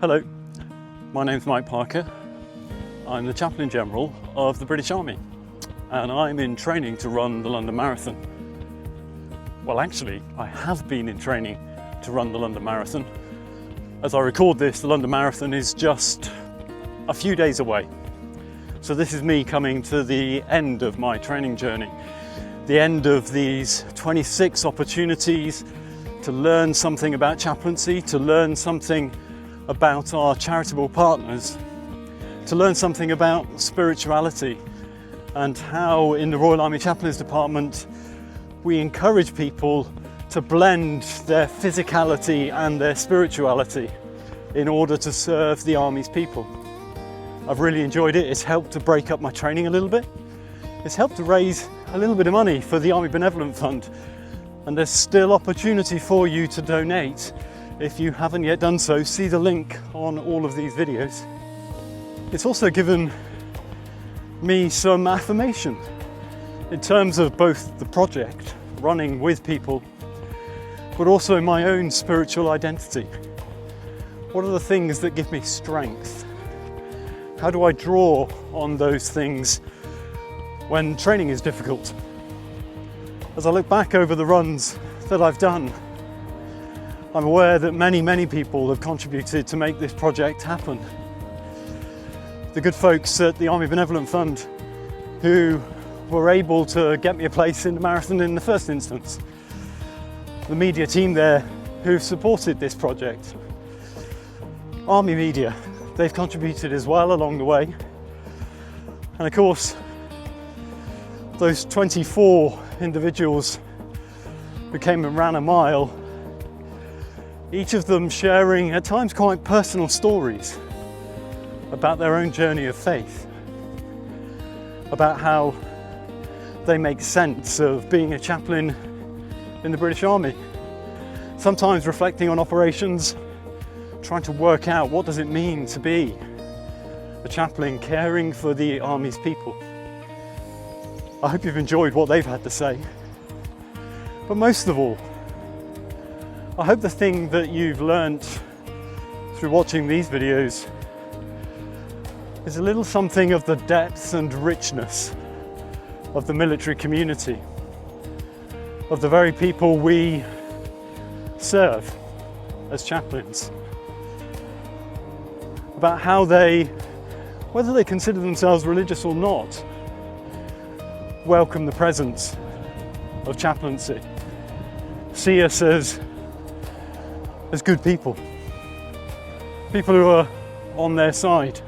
Hello, my name's Mike Parker. I'm the Chaplain General of the British Army and I'm in training to run the London Marathon. Well, actually, I have been in training to run the London Marathon. As I record this, the London Marathon is just a few days away. So this is me coming to the end of my training journey, the end of these 26 opportunities to learn something about chaplaincy, to learn something about our charitable partners, to learn something about spirituality and how in the Royal Army Chaplains Department we encourage people to blend their physicality and their spirituality in order to serve the Army's people. I've really enjoyed it. It's helped to break up my training a little bit. It's helped to raise a little bit of money for the Army Benevolent Fund, and there's still opportunity for you to donate. If you haven't yet done so, see the link on all of these videos. It's also given me some affirmation in terms of both the project, running with people, but also my own spiritual identity. What are the things that give me strength? How do I draw on those things when training is difficult? As I look back over the runs that I've done, I'm aware that many people have contributed to make this project happen. The good folks at the Army Benevolent Fund who were able to get me a place in the marathon in the first instance. The media team there who've supported this project. Army media, they've contributed as well along the way. And of course, those 24 individuals who came and ran a mile, each of them sharing at times quite personal stories about their own journey of faith, about how they make sense of being a chaplain in the British Army, sometimes reflecting on operations, trying to work out what does it mean to be a chaplain caring for the Army's people. I hope you've enjoyed what they've had to say, but most of all, I hope the thing that you've learnt through watching these videos is a little something of the depth and richness of the military community, of the very people we serve as chaplains, about how they, whether they consider themselves religious or not, welcome the presence of chaplaincy, see us as good people, people who are on their side,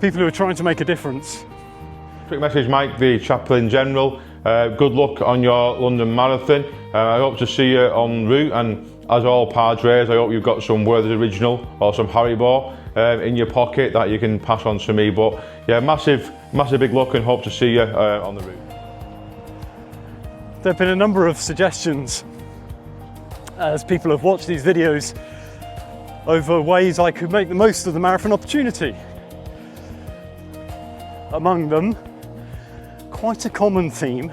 people who are trying to make a difference. Quick message, Mike, the Chaplain General. Good luck on your London Marathon. I hope to see you en route, and as all Padres, I hope you've got some Werther's Original or some Haribo in your pocket that you can pass on to me. But yeah, massive big luck, and hope to see you on the route. There have been a number of suggestions as people have watched these videos over ways I could make the most of the marathon opportunity. Among them, quite a common theme: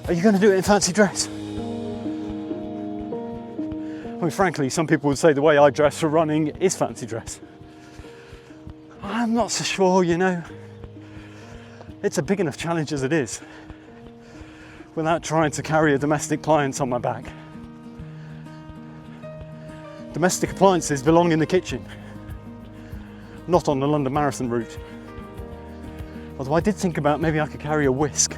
are you going to do it in fancy dress? I mean, frankly, some people would say the way I dress for running is fancy dress. I'm not so sure, you know. It's a big enough challenge as it is, without trying to carry a domestic appliance on my back. Domestic appliances belong in the kitchen, not on the London Marathon route. Although I did think about maybe I could carry a whisk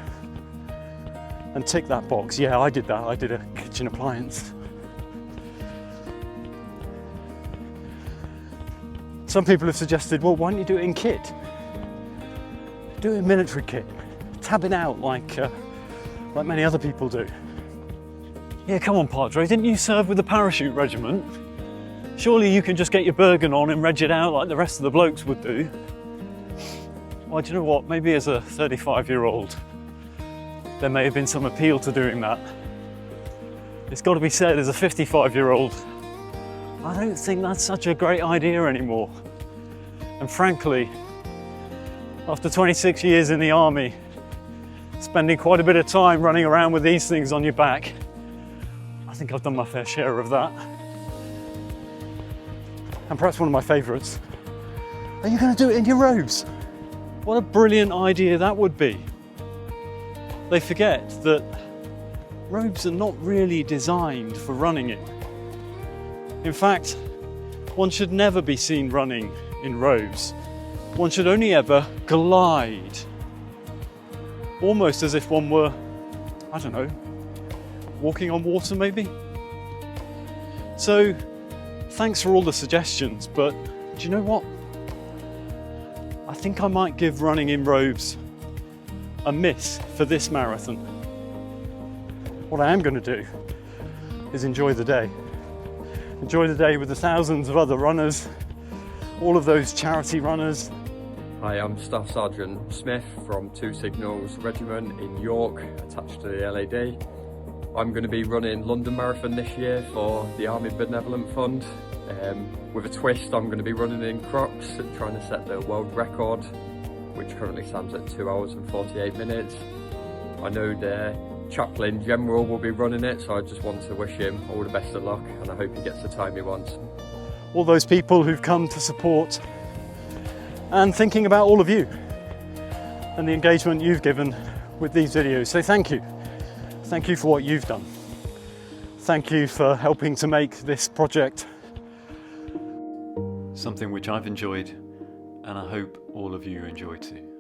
and tick that box. Yeah, I did that. I did a kitchen appliance. Some people have suggested, well, why don't you do it in kit? Do it in military kit. Tab it out like many other people do. Yeah, come on, Padre, didn't you serve with the parachute regiment? Surely you can just get your Bergen on and reg it out like the rest of the blokes would do. Well, do you know what? Maybe as a 35-year-old, there may have been some appeal to doing that. It's got to be said, as a 55-year-old, I don't think that's such a great idea anymore. And frankly, after 26 years in the Army, spending quite a bit of time running around with these things on your back, I think I've done my fair share of that. and perhaps one of my favourites, are you going to do it in your robes? What a brilliant idea that would be. They forget that robes are not really designed for running in. In fact, one should never be seen running in robes. One should only ever glide, almost as if one were, I don't know, walking on water maybe? So, thanks for all the suggestions, but do you know what? I think I might give running in robes a miss for this marathon. What I am going to do is enjoy the day. Enjoy the day with the thousands of other runners, all of those charity runners. Hi, I'm Staff Sergeant Smith from 2 Signals Regiment in York, attached to the LAD. I'm going to be running London Marathon this year for the Army Benevolent Fund. With a twist, I'm going to be running in Crocs and trying to set the world record, which currently stands at 2 hours and 48 minutes. I know the Chaplain General will be running it, so I just want to wish him all the best of luck, and I hope he gets the time he wants. All those people who've come to support, and thinking about all of you and the engagement you've given with these videos. So thank you. Thank you for what you've done. Thank you for helping to make this project something which I've enjoyed, and I hope all of you enjoy too.